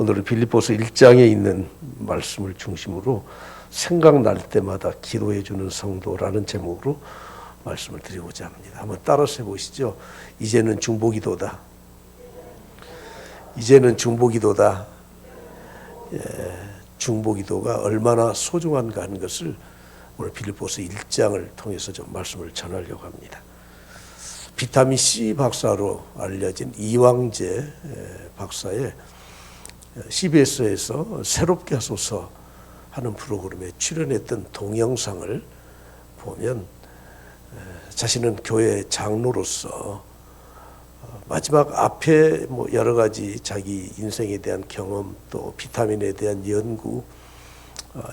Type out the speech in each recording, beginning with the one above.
오늘은 빌립보서 1장에 있는 말씀을 중심으로 생각날 때마다 기도해 주는 성도라는 제목으로 말씀을 드리고자 합니다. 한번 따라서 해보시죠. 이제는 중보기도다. 이제는 중보기도다. 중보기도가 얼마나 소중한가 하는 것을 오늘 빌립보서 1장을 통해서 좀 말씀을 전하려고 합니다. 비타민 C 박사로 알려진 이왕재 박사의 CBS에서 새롭게 하소서 하는 프로그램에 출연했던 동영상을 보면 자신은 교회 장로로서 마지막 앞에 뭐 여러 가지 자기 인생에 대한 경험 또 비타민에 대한 연구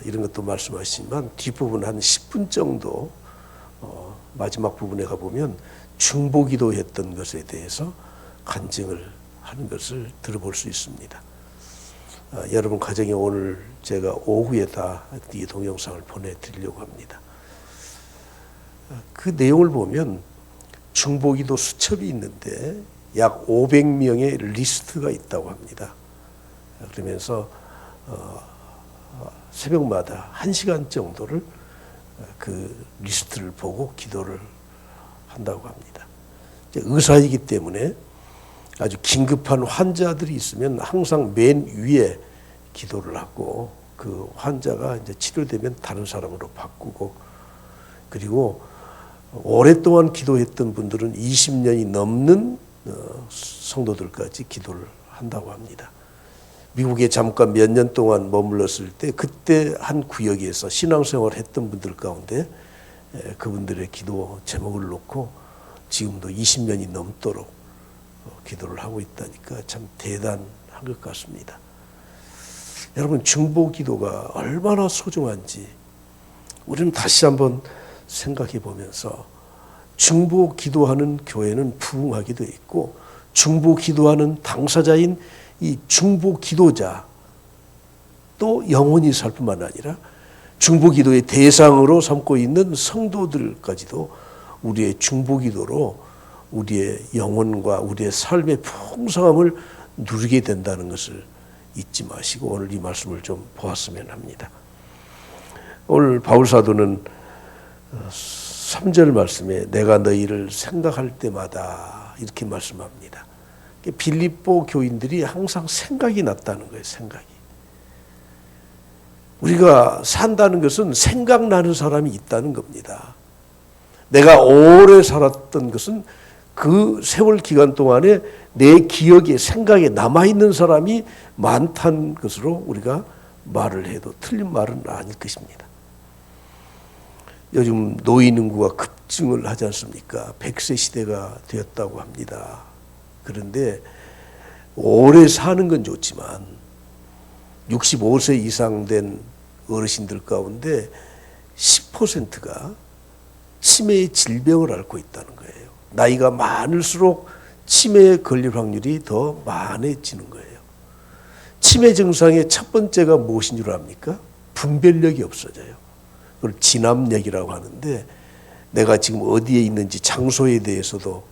이런 것도 말씀하시지만 뒷부분 한 10분 정도 마지막 부분에 가보면 중보기도 했던 것에 대해서 간증을 하는 것을 들어볼 수 있습니다. 여러분 가정에 오늘 제가 오후에 다 이 동영상을 보내드리려고 합니다. 그 내용을 보면 중보기도 수첩이 있는데 약 500명의 리스트가 있다고 합니다. 그러면서 새벽마다 1시간 정도를 그 리스트를 보고 기도를 한다고 합니다. 의사이기 때문에 아주 긴급한 환자들이 있으면 항상 맨 위에 기도를 하고 그 환자가 이제 치료되면 다른 사람으로 바꾸고 그리고 오랫동안 기도했던 분들은 20년이 넘는 성도들까지 기도를 한다고 합니다. 미국에 잠깐 몇 년 동안 머물렀을 때 그때 한 구역에서 신앙생활을 했던 분들 가운데 그분들의 기도 제목을 놓고 지금도 20년이 넘도록 기도를 하고 있다니까 참 대단한 것 같습니다. 여러분 중보기도가 얼마나 소중한지 우리는 다시 한번 생각해 보면서 중보기도하는 교회는 부흥하게 돼 있고 중보기도하는 당사자인 이 중보기도자 또 영원히 살 뿐만 아니라 중보기도의 대상으로 삼고 있는 성도들까지도 우리의 중보기도로 우리의 영혼과 우리의 삶의 풍성함을 누리게 된다는 것을 잊지 마시고 오늘 이 말씀을 좀 보았으면 합니다. 오늘 바울사도는 3절 말씀에 내가 너희를 생각할 때마다 이렇게 말씀합니다. 빌립보 교인들이 항상 생각이 났다는 거예요. 생각이. 우리가 산다는 것은 생각나는 사람이 있다는 겁니다. 내가 오래 살았던 것은 그 세월 기간 동안에 내 기억에 생각에 남아있는 사람이 많다는 것으로 우리가 말을 해도 틀린 말은 아닐 것입니다. 요즘 노인 인구가 급증을 하지 않습니까? 100세 시대가 되었다고 합니다. 그런데 오래 사는 건 좋지만 65세 이상 된 어르신들 가운데 10%가 치매의 질병을 앓고 있다는 거예요. 나이가 많을수록 치매에 걸릴 확률이 더 많아지는 거예요. 치매 증상의 첫 번째가 무엇인 줄 압니까? 분별력이 없어져요. 그걸 진압력이라고 하는데 내가 지금 어디에 있는지 장소에 대해서도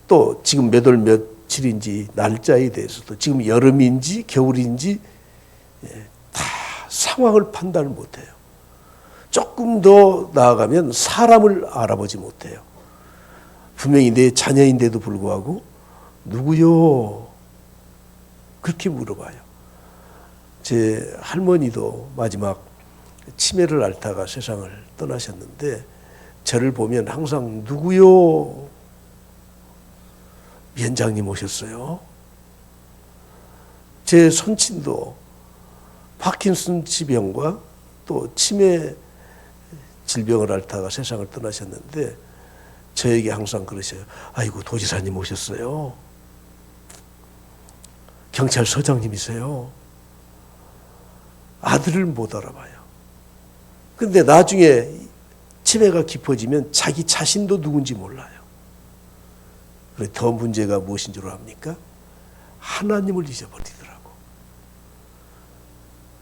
또 지금 몇 월 며칠인지 날짜에 대해서도 지금 여름인지 겨울인지 다 상황을 판단을 못해요. 조금 더 나아가면 사람을 알아보지 못해요. 분명히 내 자녀인데도 불구하고 누구요? 그렇게 물어봐요. 제 할머니도 마지막 치매를 앓다가 세상을 떠나셨는데 저를 보면 항상 누구요? 위원장님 오셨어요? 제 손친도 파킨슨 질병과 또 치매 질병을 앓다가 세상을 떠나셨는데 저에게 항상 그러셔요. 아이고 도지사님 오셨어요. 경찰서장님이세요. 아들을 못 알아봐요. 그런데 나중에 치매가 깊어지면 자기 자신도 누군지 몰라요. 그래 더 문제가 무엇인 줄 압니까? 하나님을 잊어버리더라고.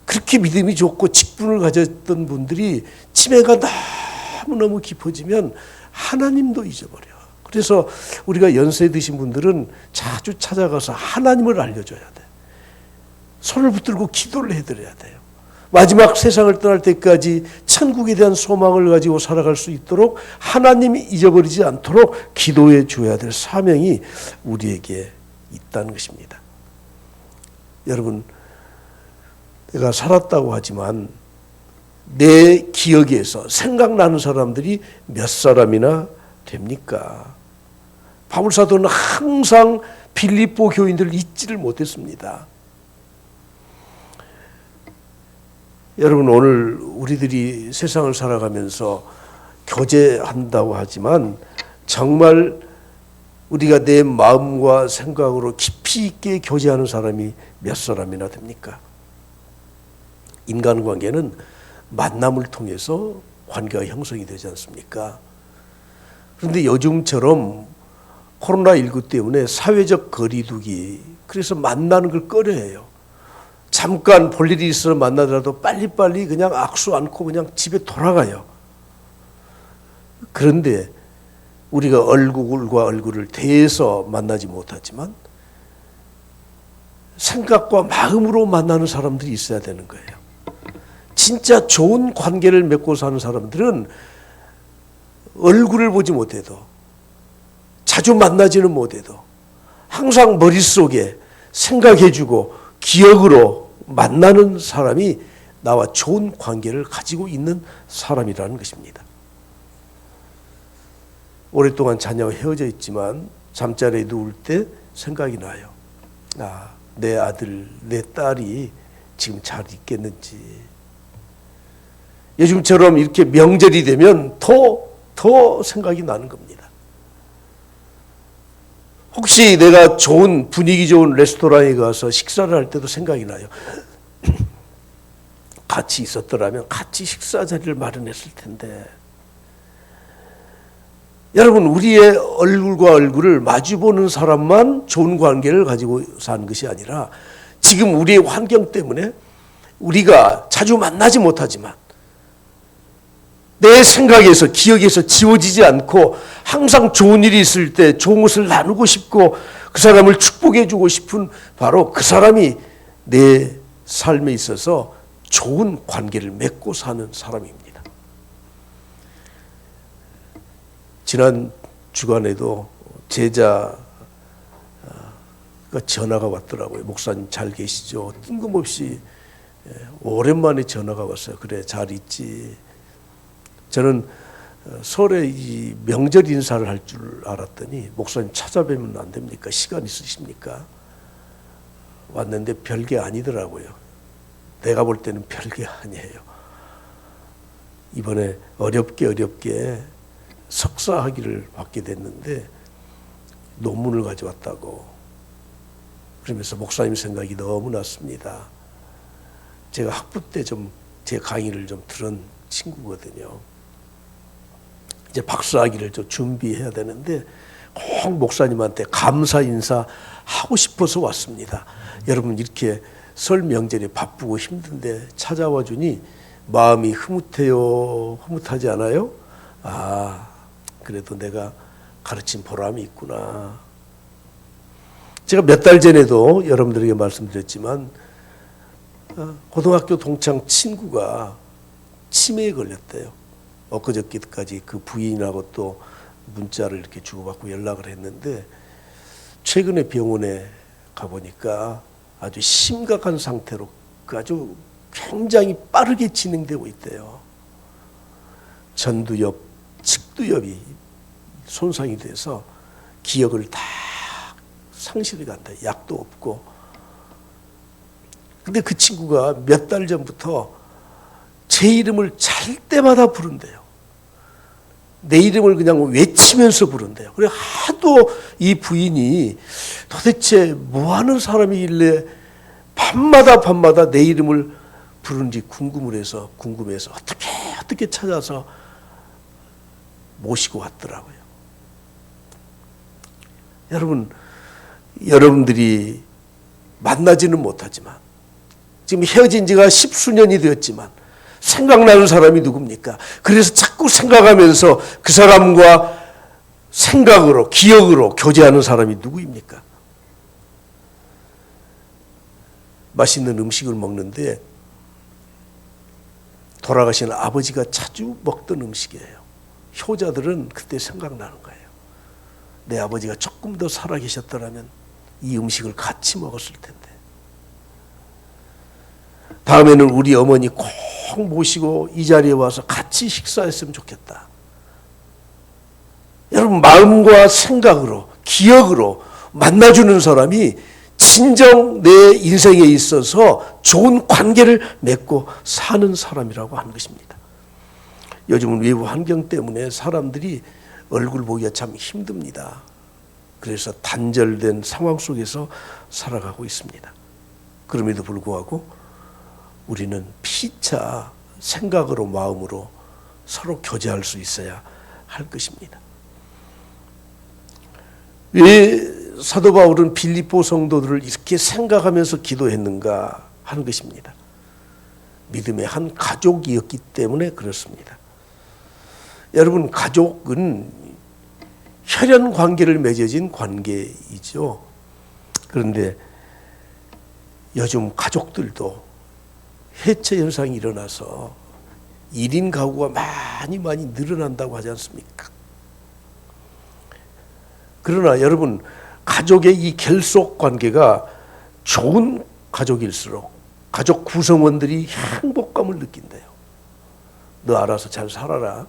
그렇게 믿음이 좋고 직분을 가졌던 분들이 치매가 너무너무 깊어지면 하나님도 잊어버려. 그래서 우리가 연세 드신 분들은 자주 찾아가서 하나님을 알려줘야 돼. 손을 붙들고 기도를 해드려야 돼요. 마지막 세상을 떠날 때까지 천국에 대한 소망을 가지고 살아갈 수 있도록 하나님이 잊어버리지 않도록 기도해 줘야 될 사명이 우리에게 있다는 것입니다. 여러분, 내가 살았다고 하지만 내 기억에서 생각나는 사람들이 몇 사람이나 됩니까? 바울사도는 항상 빌립보 교인들을 잊지를 못했습니다. 여러분, 오늘 우리들이 세상을 살아가면서 교제한다고 하지만 정말 우리가 내 마음과 생각으로 깊이 있게 교제하는 사람이 몇 사람이나 됩니까? 인간관계는 만남을 통해서 관계가 형성이 되지 않습니까? 그런데 요즘처럼 코로나19 때문에 사회적 거리두기, 그래서 만나는 걸 꺼려해요. 잠깐 볼 일이 있어 만나더라도 빨리빨리 그냥 악수 안고 그냥 집에 돌아가요. 그런데 우리가 얼굴과 얼굴을 대해서 만나지 못하지만 생각과 마음으로 만나는 사람들이 있어야 되는 거예요. 진짜 좋은 관계를 맺고 사는 사람들은 얼굴을 보지 못해도, 자주 만나지는 못해도 항상 머릿속에 생각해주고 기억으로 만나는 사람이 나와 좋은 관계를 가지고 있는 사람이라는 것입니다. 오랫동안 자녀와 헤어져 있지만 잠자리에 누울 때 생각이 나요. 아, 내 아들, 내 딸이 지금 잘 있겠는지. 요즘처럼 이렇게 명절이 되면 더 생각이 나는 겁니다. 혹시 내가 좋은 분위기 좋은 레스토랑에 가서 식사를 할 때도 생각이 나요. 같이 있었더라면 같이 식사 자리를 마련했을 텐데. 여러분, 우리의 얼굴과 얼굴을 마주보는 사람만 좋은 관계를 가지고 사는 것이 아니라 지금 우리의 환경 때문에 우리가 자주 만나지 못하지만 내 생각에서 기억에서 지워지지 않고 항상 좋은 일이 있을 때 좋은 것을 나누고 싶고 그 사람을 축복해 주고 싶은 바로 그 사람이 내 삶에 있어서 좋은 관계를 맺고 사는 사람입니다. 지난 주간에도 제자가 전화가 왔더라고요. 목사님 잘 계시죠? 뜬금없이 오랜만에 전화가 왔어요. 그래, 잘 있지. 저는 설에 이 명절 인사를 할 줄 알았더니 목사님 찾아뵈면 안 됩니까? 시간 있으십니까? 왔는데 별게 아니더라고요. 내가 볼 때는 별게 아니에요. 이번에 어렵게 석사 학위를 받게 됐는데 논문을 가져왔다고. 그러면서 목사님 생각이 너무 났습니다. 제가 학부 때 좀 제 강의를 좀 들은 친구거든요. 이제 박사학위를 좀 준비해야 되는데 꼭 목사님한테 감사 인사 하고 싶어서 왔습니다. 여러분, 이렇게 설 명절에 바쁘고 힘든데 찾아와 주니 마음이 흐뭇해요. 흐뭇하지 않아요? 아, 그래도 내가 가르친 보람이 있구나. 제가 몇 달 전에도 여러분들에게 말씀드렸지만 고등학교 동창 친구가 치매에 걸렸대요. 엊그저께까지 그 부인하고 또 문자를 이렇게 주고받고 연락을 했는데 최근에 병원에 가보니까 아주 심각한 상태로 아주 굉장히 빠르게 진행되고 있대요. 전두엽, 측두엽이 손상이 돼서 기억을 다 상실해 간다. 약도 없고. 근데 그 친구가 몇 달 전부터 제 이름을 잘 때마다 부른대요. 내 이름을 그냥 외치면서 부른대요. 그래 하도 이 부인이 도대체 뭐 하는 사람이길래 밤마다 내 이름을 부르는지 궁금해서 어떻게 찾아서 모시고 왔더라고요. 여러분들이 만나지는 못하지만 지금 헤어진 지가 십수년이 되었지만 생각나는 사람이 누굽니까? 그래서 자꾸 생각하면서 그 사람과 생각으로, 기억으로 교제하는 사람이 누구입니까? 맛있는 음식을 먹는데 돌아가신 아버지가 자주 먹던 음식이에요. 효자들은 그때 생각나는 거예요. 내 아버지가 조금 더 살아계셨더라면 이 음식을 같이 먹었을 텐데. 다음에는 우리 어머니 꼭 모시고 이 자리에 와서 같이 식사했으면 좋겠다. 여러분, 마음과 생각으로, 기억으로 만나주는 사람이 진정 내 인생에 있어서 좋은 관계를 맺고 사는 사람이라고 하는 것입니다. 요즘은 외부 환경 때문에 사람들이 얼굴 보기가 참 힘듭니다. 그래서 단절된 상황 속에서 살아가고 있습니다. 그럼에도 불구하고 우리는 피차 생각으로 마음으로 서로 교제할 수 있어야 할 것입니다. 왜 사도 바울은 빌립보 성도들을 이렇게 생각하면서 기도했는가 하는 것입니다. 믿음의 한 가족이었기 때문에 그렇습니다. 여러분, 가족은 혈연 관계를 맺어진 관계이죠. 그런데 요즘 가족들도 해체 현상이 일어나서 1인 가구가 많이 늘어난다고 하지 않습니까? 그러나 여러분, 가족의 이 결속 관계가 좋은 가족일수록 가족 구성원들이 행복감을 느낀대요. 너 알아서 잘 살아라.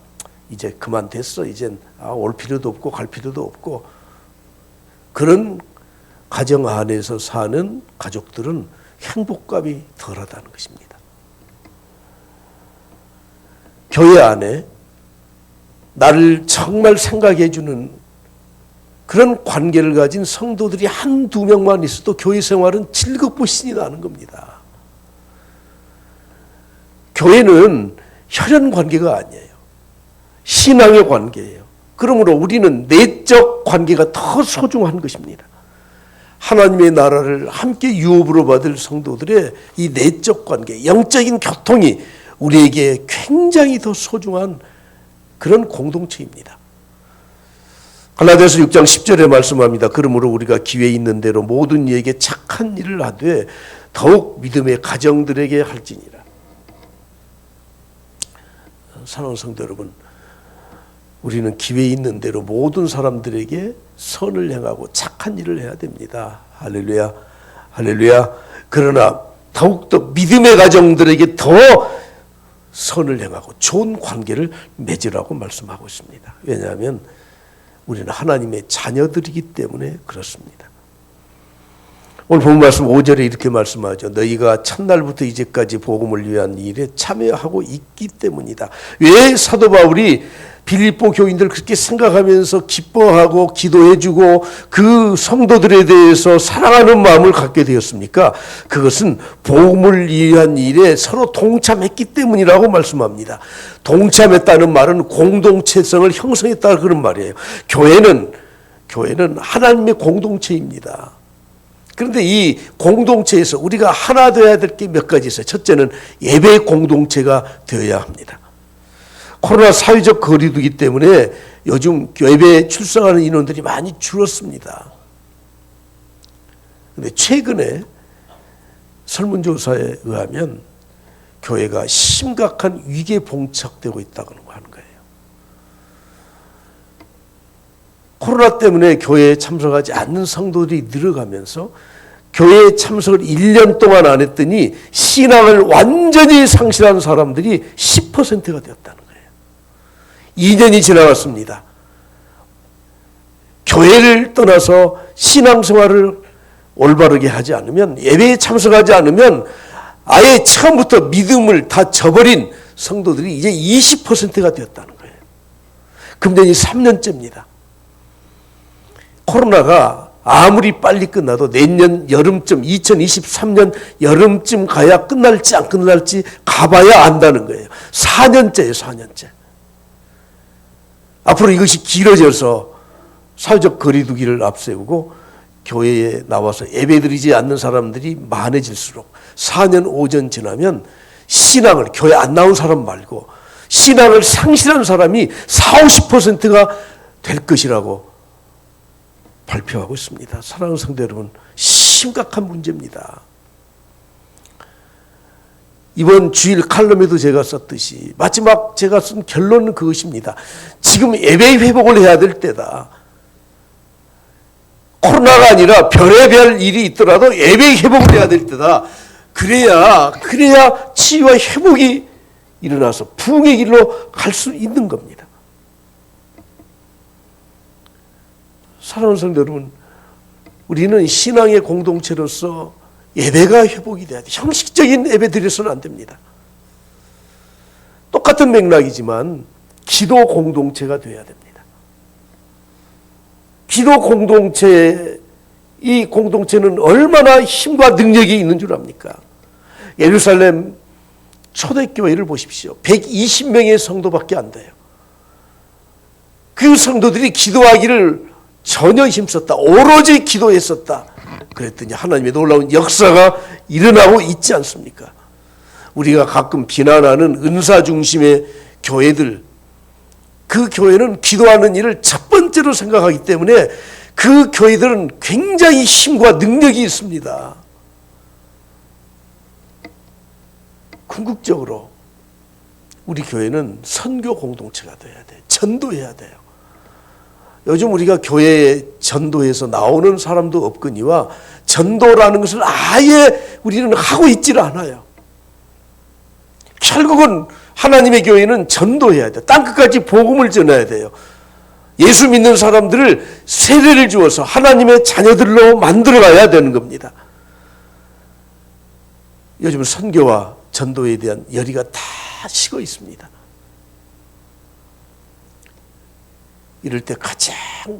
이제 그만 됐어. 이젠 올 필요도 없고 갈 필요도 없고. 그런 가정 안에서 사는 가족들은 행복감이 덜하다는 것입니다. 교회 안에 나를 정말 생각해 주는 그런 관계를 가진 성도들이 한두 명만 있어도 교회 생활은 즐겁고 신이 나는 겁니다. 교회는 혈연 관계가 아니에요. 신앙의 관계예요. 그러므로 우리는 내적 관계가 더 소중한 것입니다. 하나님의 나라를 함께 유업으로 받을 성도들의 이 내적 관계, 영적인 교통이 우리에게 굉장히 더 소중한 그런 공동체입니다. 갈라디아서 6장 10절에 말씀합니다. 그러므로 우리가 기회 있는 대로 모든 이에게 착한 일을 하되 더욱 믿음의 가정들에게 할지니라. 사랑하는 성도 여러분, 우리는 기회 있는 대로 모든 사람들에게 선을 행하고 착한 일을 해야 됩니다. 할렐루야, 할렐루야. 그러나 더욱더 믿음의 가정들에게 더 선을 행하고 좋은 관계를 맺으라고 말씀하고 있습니다. 왜냐하면 우리는 하나님의 자녀들이기 때문에 그렇습니다. 오늘 본 말씀 5절에 이렇게 말씀하죠. 너희가 첫날부터 이제까지 복음을 위한 일에 참여하고 있기 때문이다. 왜 사도 바울이 빌립보 교인들 그렇게 생각하면서 기뻐하고 기도해주고 그 성도들에 대해서 사랑하는 마음을 갖게 되었습니까? 그것은 복음을 위한 일에 서로 동참했기 때문이라고 말씀합니다. 동참했다는 말은 공동체성을 형성했다 그런 말이에요. 교회는 하나님의 공동체입니다. 그런데 이 공동체에서 우리가 하나 되어야 될 게 몇 가지 있어요. 첫째는 예배 공동체가 되어야 합니다. 코로나 사회적 거리두기 때문에 요즘 예배에 출석하는 인원들이 많이 줄었습니다. 그런데 최근에 설문조사에 의하면 교회가 심각한 위기에 봉착되고 있다고 하는 거예요. 코로나 때문에 교회에 참석하지 않는 성도들이 늘어가면서 교회에 참석을 1년 동안 안 했더니 신앙을 완전히 상실한 사람들이 10%가 되었다는 거예요. 2년이 지나갔습니다. 교회를 떠나서 신앙생활을 올바르게 하지 않으면, 예배에 참석하지 않으면 아예 처음부터 믿음을 다 저버린 성도들이 이제 20%가 되었다는 거예요. 금년이 3년째입니다. 코로나가 아무리 빨리 끝나도 내년 여름쯤, 2023년 여름쯤 가야 끝날지 안 끝날지 가봐야 안다는 거예요. 4년째예요, 4년째. 앞으로 이것이 길어져서 사회적 거리두기를 앞세우고 교회에 나와서 예배드리지 않는 사람들이 많아질수록 4년, 5년 지나면 신앙을, 교회 안 나온 사람 말고 신앙을 상실한 사람이 40, 50%가 될 것이라고 발표하고 있습니다. 사랑하는 성도 여러분, 심각한 문제입니다. 이번 주일 칼럼에도 제가 썼듯이 마지막 제가 쓴 결론은 그것입니다. 지금 예배 회복을 해야 될 때다. 코로나가 아니라 별의별 일이 있더라도 예배 회복을 해야 될 때다. 그래야 치유와 회복이 일어나서 부흥의 길로 갈 수 있는 겁니다. 사랑하는 성도 여러분, 우리는 신앙의 공동체로서 예배가 회복이 돼야 돼. 형식적인 예배 드려서는 안 됩니다. 똑같은 맥락이지만 기도 공동체가 돼야 됩니다. 기도 공동체, 이 공동체는 얼마나 힘과 능력이 있는 줄 압니까? 예루살렘 초대교회를 보십시오. 120명의 성도밖에 안 돼요. 그 성도들이 기도하기를 전혀 힘썼다. 오로지 기도했었다. 그랬더니 하나님의 놀라운 역사가 일어나고 있지 않습니까? 우리가 가끔 비난하는 은사 중심의 교회들, 그 교회는 기도하는 일을 첫 번째로 생각하기 때문에 그 교회들은 굉장히 힘과 능력이 있습니다. 궁극적으로 우리 교회는 선교 공동체가 돼야 돼요. 전도해야 돼요. 요즘 우리가 교회에 전도해서 나오는 사람도 없거니와 전도라는 것을 아예 우리는 하고 있지를 않아요. 결국은 하나님의 교회는 전도해야 돼요. 땅끝까지 복음을 전해야 돼요. 예수 믿는 사람들을 세례를 주어서 하나님의 자녀들로 만들어가야 되는 겁니다. 요즘 선교와 전도에 대한 열의가 다 식어 있습니다. 이럴 때 가장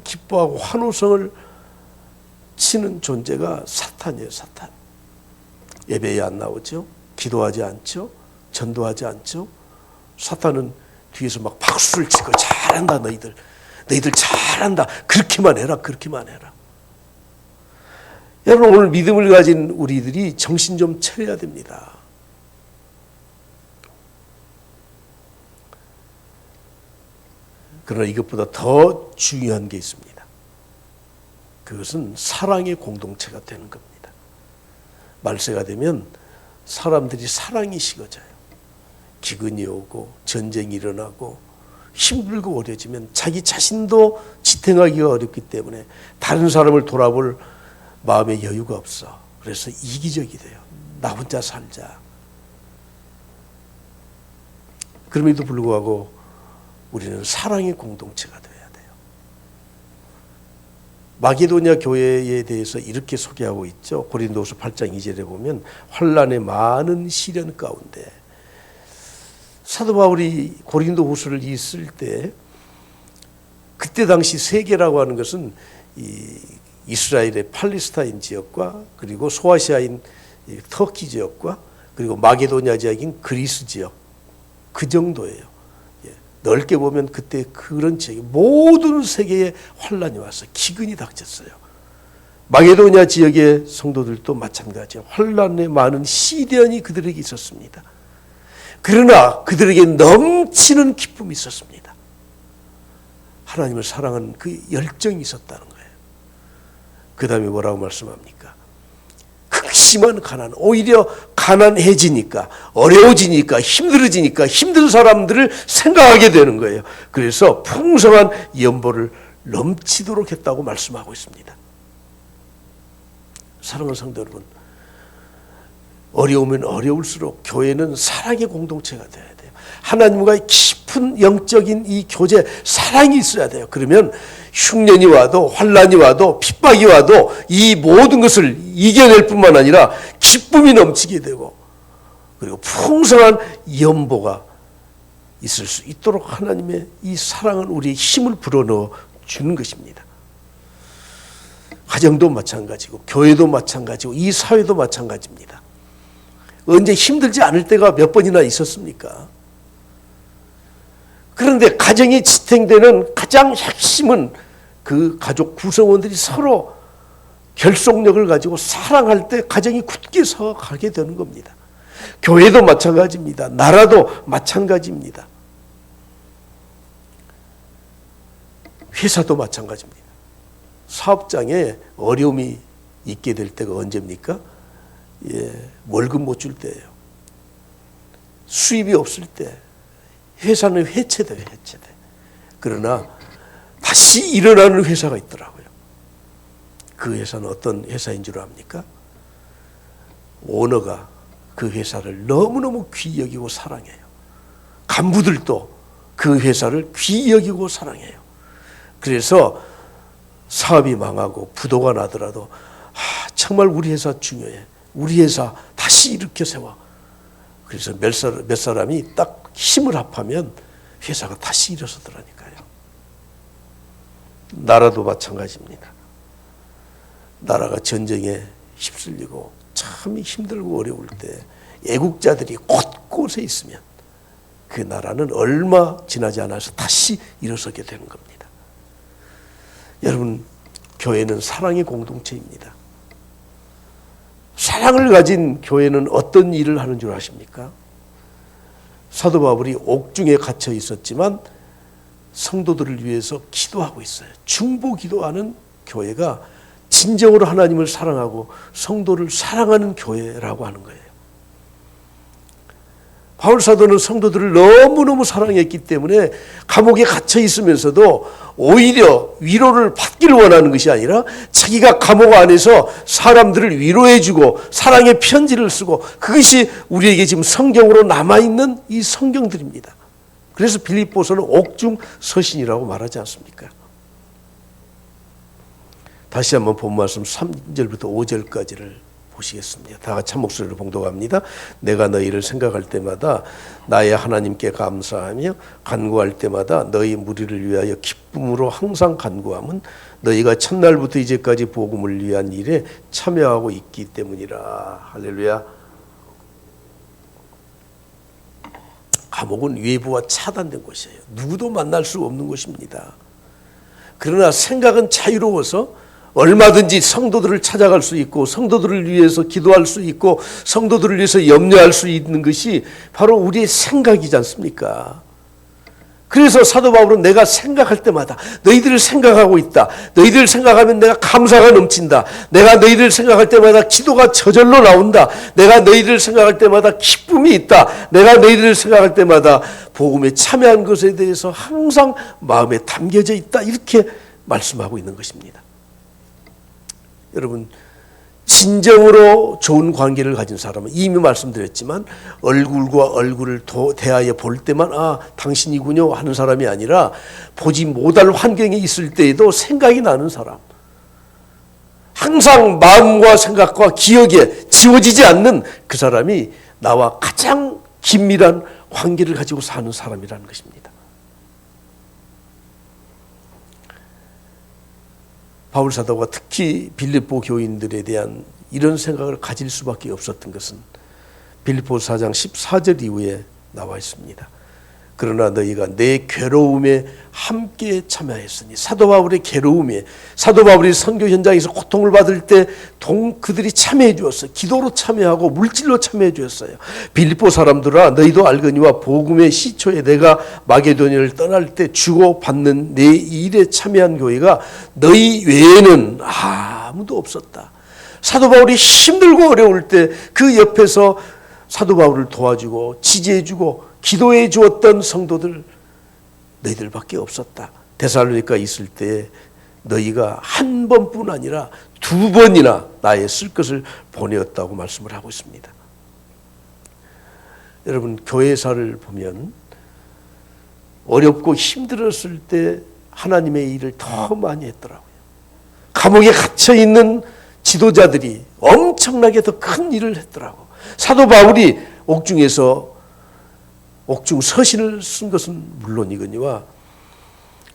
기뻐하고 환호성을 치는 존재가 사탄이에요. 사탄. 예배에 안 나오죠. 기도하지 않죠. 전도하지 않죠. 사탄은 뒤에서 막 박수를 치고 잘한다 너희들 잘한다. 그렇게만 해라. 그렇게만 해라. 여러분 오늘 믿음을 가진 우리들이 정신 좀 차려야 됩니다. 그러나 이것보다 더 중요한 게 있습니다. 그것은 사랑의 공동체가 되는 겁니다. 말세가 되면 사람들이 사랑이 식어져요. 기근이 오고 전쟁이 일어나고 힘들고 어려지면 자기 자신도 지탱하기가 어렵기 때문에 다른 사람을 돌아볼 마음의 여유가 없어. 그래서 이기적이 돼요. 나 혼자 살자. 그럼에도 불구하고 우리는 사랑의 공동체가 되어야 돼요. 마게도냐 교회에 대해서 이렇게 소개하고 있죠. 고린도후서 8장 2절에 보면 환난의 많은 시련 가운데 사도 바울이 고린도후서를 읽을 때 그때 당시 세계라고 하는 것은 이스라엘의 팔레스타인 지역과 그리고 소아시아인 터키 지역과 그리고 마게도냐 지역인 그리스 지역 그 정도예요. 넓게 보면 그때 그런 지역에 모든 세계에 환란이 와서 기근이 닥쳤어요. 마게도냐 지역의 성도들도 마찬가지예요. 환란에 많은 시련이 그들에게 있었습니다. 그러나 그들에게 넘치는 기쁨이 있었습니다. 하나님을 사랑하는 그 열정이 있었다는 거예요. 그 다음에 뭐라고 말씀합니까? 극심한 가난, 오히려 가난해지니까 어려워지니까 힘들어지니까 힘든 사람들을 생각하게 되는 거예요. 그래서 풍성한 연보를 넘치도록 했다고 말씀하고 있습니다. 사랑하는 성도 여러분, 어려우면 어려울수록 교회는 사랑의 공동체가 돼야 돼요. 하나님과 깊은 영적인 이 교제, 사랑이 있어야 돼요. 그러면 흉년이 와도 환난이 와도 핍박이 와도 이 모든 것을 이겨낼 뿐만 아니라 기쁨이 넘치게 되고 그리고 풍성한 연보가 있을 수 있도록 하나님의 이 사랑은 우리의 힘을 불어넣어 주는 것입니다. 가정도 마찬가지고 교회도 마찬가지고 이 사회도 마찬가지입니다. 언제 힘들지 않을 때가 몇 번이나 있었습니까? 그런데 가정이 지탱되는 가장 핵심은 그 가족 구성원들이 서로 결속력을 가지고 사랑할 때 가정이 굳게 서 가게 되는 겁니다. 교회도 마찬가지입니다. 나라도 마찬가지입니다. 회사도 마찬가지입니다. 사업장에 어려움이 있게 될 때가 언제입니까? 월급 못 줄 때예요. 수입이 없을 때 회사는 해체돼요. 해체돼. 그러나 다시 일어나는 회사가 있더라고요. 그 회사는 어떤 회사인 줄 압니까? 오너가 그 회사를 너무너무 귀히 여기고 사랑해요. 간부들도 그 회사를 귀히 여기고 사랑해요. 그래서 사업이 망하고 부도가 나더라도 정말 우리 회사 중요해. 우리 회사 다시 일으켜 세워. 그래서 몇 사람이 딱 힘을 합하면 회사가 다시 일어서더라니까요. 나라도 마찬가지입니다. 나라가 전쟁에 휩쓸리고 참 힘들고 어려울 때 애국자들이 곳곳에 있으면 그 나라는 얼마 지나지 않아서 다시 일어서게 되는 겁니다. 여러분, 교회는 사랑의 공동체입니다. 사랑을 가진 교회는 어떤 일을 하는 줄 아십니까? 사도 바울이 옥중에 갇혀 있었지만 성도들을 위해서 기도하고 있어요. 중보 기도하는 교회가 진정으로 하나님을 사랑하고 성도를 사랑하는 교회라고 하는 거예요. 바울 사도는 성도들을 너무너무 사랑했기 때문에 감옥에 갇혀 있으면서도 오히려 위로를 받기를 원하는 것이 아니라 자기가 감옥 안에서 사람들을 위로해주고 사랑의 편지를 쓰고, 그것이 우리에게 지금 성경으로 남아있는 이 성경들입니다. 그래서 빌립보서는 옥중 서신이라고 말하지 않습니까? 다시 한번 본 말씀 3절부터 5절까지를 보시겠습니다. 다 같이 한 목소리로 봉독합니다. 내가 너희를 생각할 때마다 나의 하나님께 감사하며 간구할 때마다 너희 무리를 위하여 기쁨으로 항상 간구함은 너희가 첫날부터 이제까지 복음을 위한 일에 참여하고 있기 때문이라. 할렐루야. 감옥은 외부와 차단된 곳이에요. 누구도 만날 수 없는 곳입니다. 그러나 생각은 자유로워서 얼마든지 성도들을 찾아갈 수 있고 성도들을 위해서 기도할 수 있고 성도들을 위해서 염려할 수 있는 것이 바로 우리의 생각이지 않습니까? 그래서 사도 바울은 내가 생각할 때마다 너희들을 생각하고 있다. 너희들을 생각하면 내가 감사가 넘친다. 내가 너희들을 생각할 때마다 기도가 저절로 나온다. 내가 너희들을 생각할 때마다 기쁨이 있다. 내가 너희들을 생각할 때마다 복음에 참여한 것에 대해서 항상 마음에 담겨져 있다. 이렇게 말씀하고 있는 것입니다. 여러분, 진정으로 좋은 관계를 가진 사람은 이미 말씀드렸지만 얼굴과 얼굴을 대하여 볼 때만 당신이군요 하는 사람이 아니라 보지 못할 환경에 있을 때에도 생각이 나는 사람, 항상 마음과 생각과 기억에 지워지지 않는 그 사람이 나와 가장 긴밀한 관계를 가지고 사는 사람이라는 것입니다. 바울 사도가 특히 빌립보 교인들에 대한 이런 생각을 가질 수밖에 없었던 것은 빌립보 4장 14절 이후에 나와 있습니다. 그러나 너희가 내 괴로움에 함께 참여했으니, 사도 바울의 괴로움에, 사도 바울이 선교 현장에서 고통을 받을 때 그들이 참여해 주었어요. 기도로 참여하고 물질로 참여해 주었어요. 빌립보 사람들아 너희도 알거니와 복음의 시초에 내가 마게도니아를 떠날 때 주고받는 내 일에 참여한 교회가 너희 외에는 아무도 없었다. 사도 바울이 힘들고 어려울 때 그 옆에서 사도 바울을 도와주고 지지해주고 기도해 주었던 성도들 너희들밖에 없었다. 데살로니가 있을 때 너희가 한 번뿐 아니라 2번이나 나의 쓸 것을 보내었다고 말씀을 하고 있습니다. 여러분, 교회사를 보면 어렵고 힘들었을 때 하나님의 일을 더 많이 했더라고요. 감옥에 갇혀있는 지도자들이 엄청나게 더 큰 일을 했더라고. 사도 바울이 옥중에서 옥중 서신을 쓴 것은 물론이거니와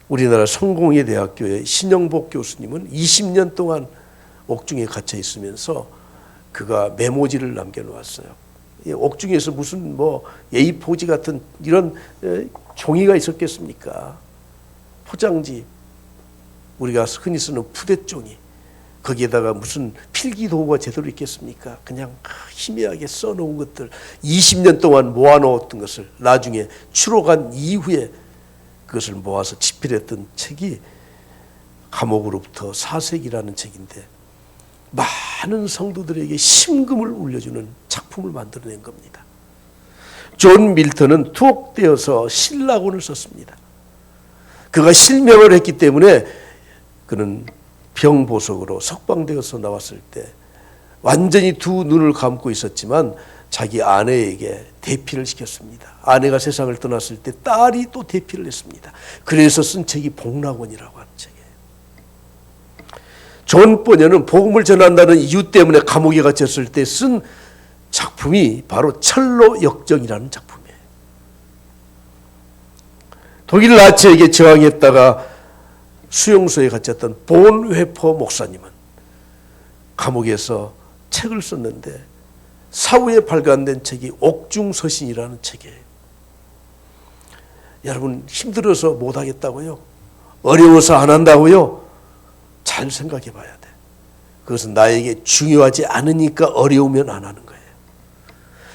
우리나라 성공회대학교의 신영복 교수님은 20년 동안 옥중에 갇혀 있으면서 그가 메모지를 남겨놓았어요. 옥중에서 무슨 A4지 같은 이런 종이가 있었겠습니까? 포장지, 우리가 흔히 쓰는 푸대종이, 거기에다가 무슨 필기도구가 제대로 있겠습니까? 그냥 희미하게 써놓은 것들, 20년 동안 모아놓았던 것을 나중에 추록한 이후에 그것을 모아서 집필했던 책이 감옥으로부터 사색이라는 책인데 많은 성도들에게 심금을 울려주는 작품을 만들어낸 겁니다. 존 밀턴은 투옥되어서 신라곤을 썼습니다. 그가 실명을 했기 때문에 그는 병보석으로 석방되어서 나왔을 때 완전히 두 눈을 감고 있었지만 자기 아내에게 대피를 시켰습니다. 아내가 세상을 떠났을 때 딸이 또 대피를 했습니다. 그래서 쓴 책이 복락원이라고 하는 책이에요. 존 버녀는 복음을 전한다는 이유 때문에 감옥에 갇혔을 때 쓴 작품이 바로 철로 역정이라는 작품이에요. 독일 나치에게 저항했다가 수용소에 갇혔던 본회퍼 목사님은 감옥에서 책을 썼는데 사후에 발간된 책이 옥중서신이라는 책이에요. 여러분, 힘들어서 못하겠다고요? 어려워서 안 한다고요? 잘 생각해 봐야 돼. 그것은 나에게 중요하지 않으니까 어려우면 안 하는 거예요.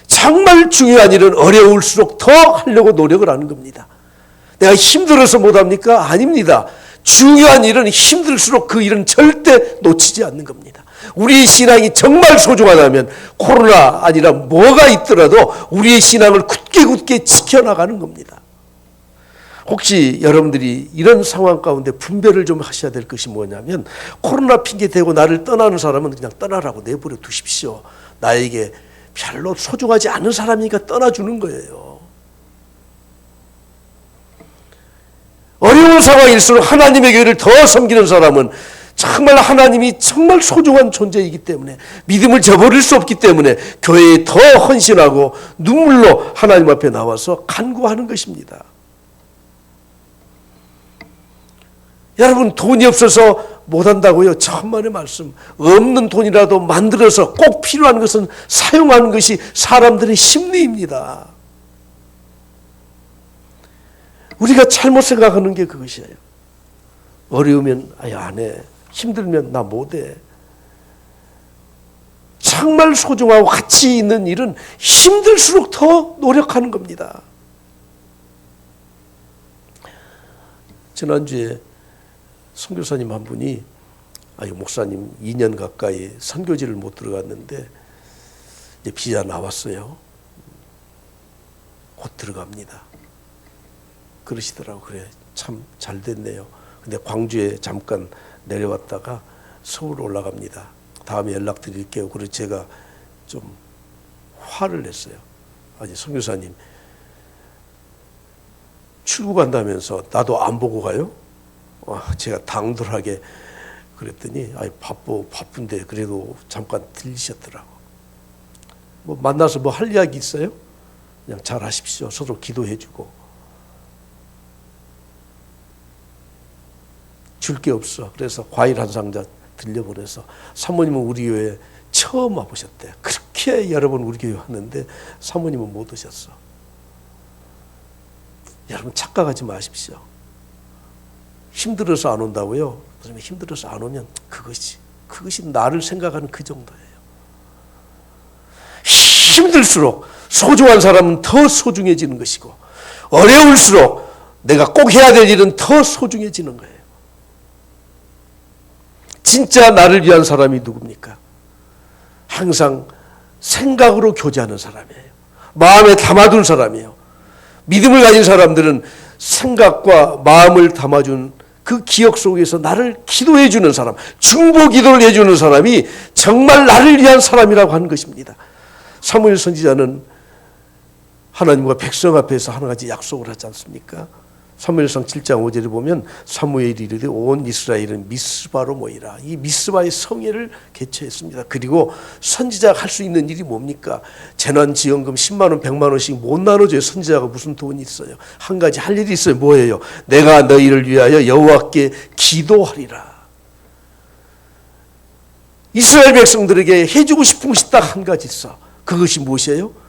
정말 중요한 일은 어려울수록 더 하려고 노력을 하는 겁니다. 내가 힘들어서 못합니까? 아닙니다. 중요한 일은 힘들수록 그 일은 절대 놓치지 않는 겁니다. 우리의 신앙이 정말 소중하다면 코로나 아니라 뭐가 있더라도 우리의 신앙을 굳게 지켜나가는 겁니다. 혹시 여러분들이 이런 상황 가운데 분별을 좀 하셔야 될 것이 뭐냐면, 코로나 핑계 대고 나를 떠나는 사람은 그냥 떠나라고 내버려 두십시오. 나에게 별로 소중하지 않은 사람이니까 떠나주는 거예요. 어려운 상황일수록 하나님의 교회를 더 섬기는 사람은 정말 하나님이 정말 소중한 존재이기 때문에, 믿음을 저버릴 수 없기 때문에 교회에 더 헌신하고 눈물로 하나님 앞에 나와서 간구하는 것입니다. 여러분, 돈이 없어서 못한다고요? 천만의 말씀. 없는 돈이라도 만들어서 꼭 필요한 것은 사용하는 것이 사람들의 심리입니다. 우리가 잘못 생각하는 게 그것이에요. 어려우면 안 해. 힘들면 나 못해. 정말 소중하고 가치 있는 일은 힘들수록 더 노력하는 겁니다. 지난주에 선교사님 한 분이 목사님 2년 가까이 선교지를 못 들어갔는데 이제 비자 나왔어요. 곧 들어갑니다. 그러시더라고. 그래, 참 잘 됐네요. 근데 광주에 잠깐 내려왔다가 서울 올라갑니다. 다음에 연락드릴게요. 그래서 제가 좀 화를 냈어요. 아니, 선교사님 출국한다면서 나도 안 보고 가요? 제가 당돌하게 그랬더니 바쁜데 그래도 잠깐 들리셨더라고. 뭐 만나서 뭐 할 이야기 있어요? 그냥 잘 하십시오. 서로 기도해주고. 줄 게 없어. 그래서 과일 한 상자 들려보내서, 사모님은 우리 교회 처음 와보셨대. 그렇게 여러 번 우리 교회 왔는데 사모님은 못 오셨어. 여러분, 착각하지 마십시오. 힘들어서 안 온다고요? 힘들어서 안 오면 그것이 나를 생각하는 그 정도예요. 힘들수록 소중한 사람은 더 소중해지는 것이고, 어려울수록 내가 꼭 해야 될 일은 더 소중해지는 거예요. 진짜 나를 위한 사람이 누굽니까? 항상 생각으로 교제하는 사람이에요. 마음에 담아둔 사람이에요. 믿음을 가진 사람들은 생각과 마음을 담아준 그 기억 속에서 나를 기도해 주는 사람, 중보 기도를 해주는 사람이 정말 나를 위한 사람이라고 하는 것입니다. 사무엘 선지자는 하나님과 백성 앞에서 한 가지 약속을 하지 않습니까? 사무엘상 7장 5절에 보면 사무엘이 이르되 온 이스라엘은 미스바로 모이라. 이 미스바의 성회를 개최했습니다. 그리고 선지자가 할 수 있는 일이 뭡니까? 재난지원금 10만 원, 100만 원씩 못 나눠줘요. 선지자가 무슨 돈이 있어요? 한 가지 할 일이 있어요. 뭐예요? 내가 너희를 위하여 여호와께 기도하리라. 이스라엘 백성들에게 해주고 싶은 것이 딱 한 가지 있어. 그것이 무엇이에요?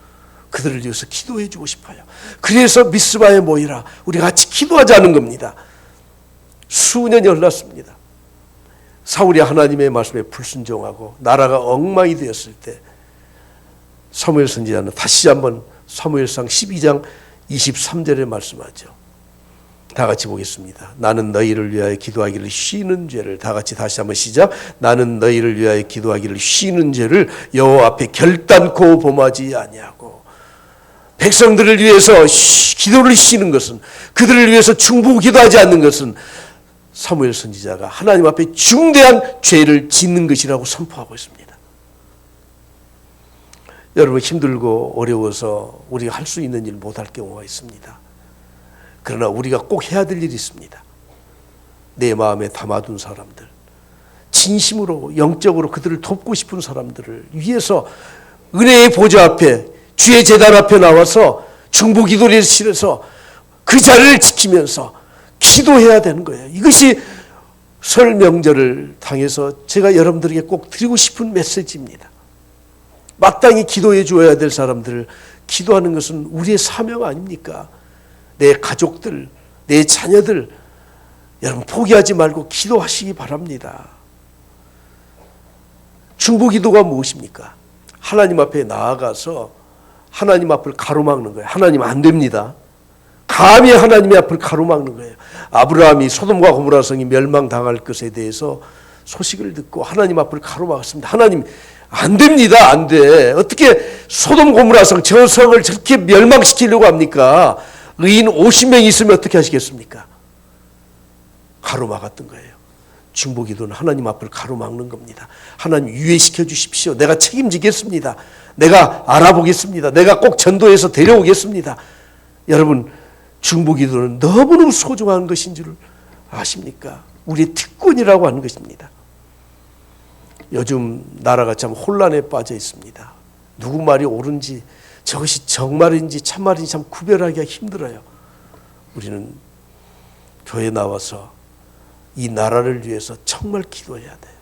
그들을 위해서 기도해 주고 싶어요. 그래서 미스바에 모이라. 우리 같이 기도하자는 겁니다. 수년이 흘렀습니다. 사울이 하나님의 말씀에 불순종하고 나라가 엉망이 되었을 때 사무엘 선지자는 다시 한번 사무엘상 12장 23절에 말씀하죠. 다 같이 보겠습니다. 나는 너희를 위하여 기도하기를 쉬는 죄를, 다 같이 다시 한번 시작. 나는 너희를 위하여 기도하기를 쉬는 죄를 여호와 앞에 결단코 범하지 아니하고 백성들을 위해서 기도를 쉬는 것은, 그들을 위해서 중보 기도하지 않는 것은 사무엘 선지자가 하나님 앞에 중대한 죄를 짓는 것이라고 선포하고 있습니다. 여러분, 힘들고 어려워서 우리가 할 수 있는 일 못할 경우가 있습니다. 그러나 우리가 꼭 해야 될 일이 있습니다. 내 마음에 담아둔 사람들, 진심으로 영적으로 그들을 돕고 싶은 사람들을 위해서 은혜의 보좌 앞에, 주의 제단 앞에 나와서 중보 기도를 실어서 그 자리를 지키면서 기도해야 되는 거예요. 이것이 설 명절을 당해서 제가 여러분들에게 꼭 드리고 싶은 메시지입니다. 마땅히 기도해 주어야 될 사람들을 기도하는 것은 우리의 사명 아닙니까? 내 가족들, 내 자녀들, 여러분 포기하지 말고 기도하시기 바랍니다. 중보 기도가 무엇입니까? 하나님 앞에 나아가서 하나님 앞을 가로막는 거예요. 하나님 안 됩니다. 감히 하나님의 앞을 가로막는 거예요. 아브라함이 소돔과 고모라 성이 멸망당할 것에 대해서 소식을 듣고 하나님 앞을 가로막았습니다. 하나님 안 됩니다. 안 돼. 어떻게 소돔 고모라 성, 저 성을 저렇게 멸망시키려고 합니까? 의인 50명이 있으면 어떻게 하시겠습니까? 가로막았던 거예요. 중보기도는 하나님 앞을 가로막는 겁니다. 하나님 유예시켜 주십시오. 내가 책임지겠습니다. 내가 알아보겠습니다. 내가 꼭 전도해서 데려오겠습니다. 여러분, 중보기도는 너무너무 소중한 것인 줄 아십니까? 우리의 특권이라고 하는 것입니다. 요즘 나라가 참 혼란에 빠져 있습니다. 누구 말이 옳은지, 저것이 정말인지 참말인지 참 구별하기가 힘들어요. 우리는 교회에 나와서 이 나라를 위해서 정말 기도해야 돼요.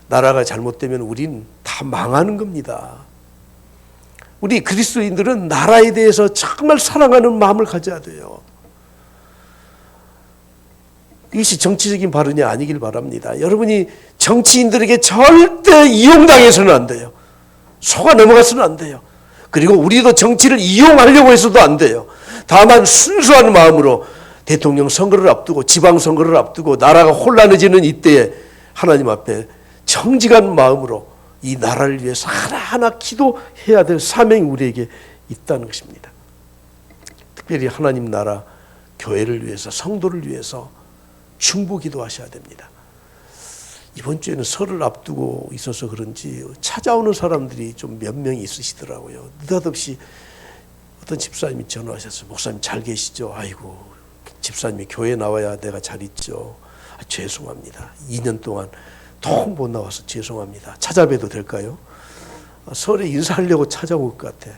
나라가 잘못되면 우린 다 망하는 겁니다. 우리 그리스도인들은 나라에 대해서 정말 사랑하는 마음을 가져야 돼요. 이것이 정치적인 발언이 아니길 바랍니다. 여러분이 정치인들에게 절대 이용당해서는 안 돼요. 속아 넘어가서는 안 돼요. 그리고 우리도 정치를 이용하려고 해서도 안 돼요. 다만 순수한 마음으로 대통령 선거를 앞두고 지방선거를 앞두고 나라가 혼란해지는 이때에 하나님 앞에 정직한 마음으로 이 나라를 위해서 하나하나 기도해야 될 사명이 우리에게 있다는 것입니다. 특별히 하나님 나라 교회를 위해서, 성도를 위해서 중보 기도하셔야 됩니다. 이번 주에는 설을 앞두고 있어서 그런지 찾아오는 사람들이 좀 몇 명이 있으시더라고요. 느닷없이 어떤 집사님이 전화하셨어요. 목사님 잘 계시죠? 아이고, 집사님이 교회 나와야 내가 잘 있죠. 죄송합니다. 2년 동안 통 못 나와서 죄송합니다. 찾아뵈도 될까요? 설에 인사하려고 찾아올 것 같아.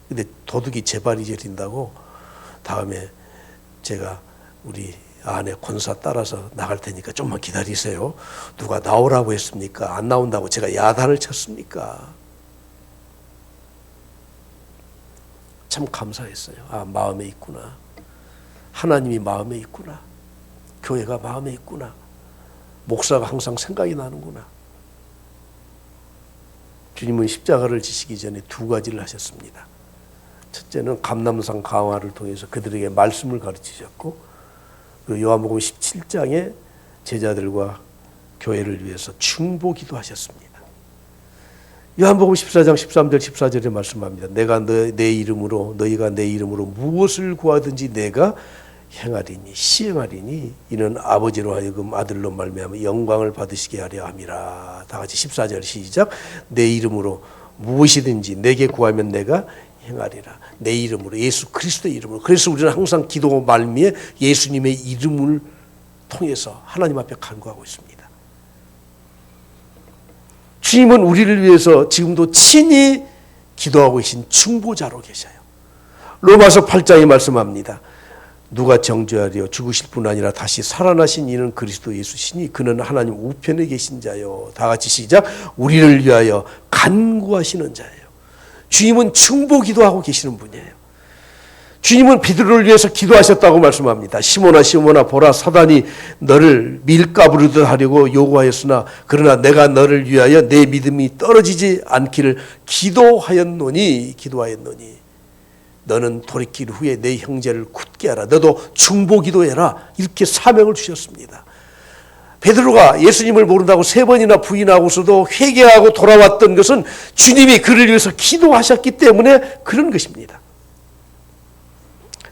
근데 도둑이 제발이 저린다고 다음에 제가 우리 아내 권사 따라서 나갈 테니까 좀만 기다리세요. 누가 나오라고 했습니까? 안 나온다고 제가 야단을 쳤습니까? 참 감사했어요. 아, 마음에 있구나. 하나님이 마음에 있구나. 교회가 마음에 있구나. 목사가 항상 생각이 나는구나. 주님은 십자가를 지시기 전에 두 가지를 하셨습니다. 첫째는 감람산 강화를 통해서 그들에게 말씀을 가르치셨고, 그 요한복음 17장에 제자들과 교회를 위해서 중보 기도하셨습니다. 요한복음 14장 13절 14절에 말씀합니다. 내가 내 이름으로, 너희가 내 이름으로 무엇을 구하든지 내가 행하리니 시행하리니 이는 아버지로 하여금 아들로 말미암아 영광을 받으시게 하려 함이라. 다 같이 14절 시작. 내 이름으로 무엇이든지 내게 구하면 내가 행하리라. 내 이름으로, 예수 그리스도의 이름으로. 그래서 우리는 항상 기도 말미에 예수님의 이름을 통해서 하나님 앞에 간구하고 있습니다. 주님은 우리를 위해서 지금도 친히 기도하고 계신 중보자로 계셔요. 로마서 8장에 말씀합니다. 누가 정죄하려 죽으실 뿐 아니라 다시 살아나신 이는 그리스도 예수시니 그는 하나님 우편에 계신 자요. 다 같이 시작. 우리를 위하여 간구하시는 자예요. 주님은 중보 기도하고 계시는 분이에요. 주님은 베드로를 위해서 기도하셨다고 말씀합니다. 시몬아 시몬아 보라 사단이 너를 밀가부르듯 하려고 요구하였으나 그러나 내가 너를 위하여 내 믿음이 떨어지지 않기를 기도하였노니 너는 돌이킬 후에 내 형제를 굳게 하라. 너도 중보 기도해라. 이렇게 사명을 주셨습니다. 베드로가 예수님을 모른다고 3번이나 부인하고서도 회개하고 돌아왔던 것은 주님이 그를 위해서 기도하셨기 때문에 그런 것입니다.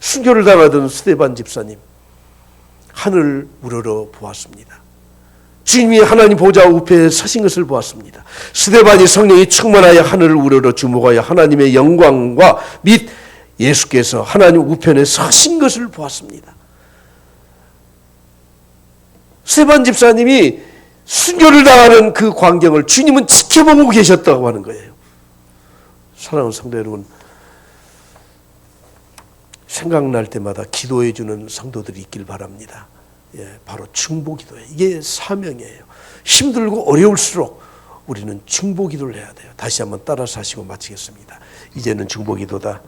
순교를 당하던 스데반 집사님, 하늘을 우러러 보았습니다. 주님이 하나님 보좌 우편에 서신 것을 보았습니다. 스데반이 성령이 충만하여 하늘을 우러러 주목하여 하나님의 영광과 및 예수께서 하나님 우편에 서신 것을 보았습니다. 스데반 집사님이 순교를 당하는 그 광경을 주님은 지켜보고 계셨다고 하는 거예요. 사랑하는 성도 여러분, 생각날 때마다 기도해 주는 성도들이 있길 바랍니다. 바로 중보기도예요. 이게 사명이에요. 힘들고 어려울수록 우리는 중보기도를 해야 돼요. 다시 한번 따라서 하시고 마치겠습니다. 이제는 중보기도다.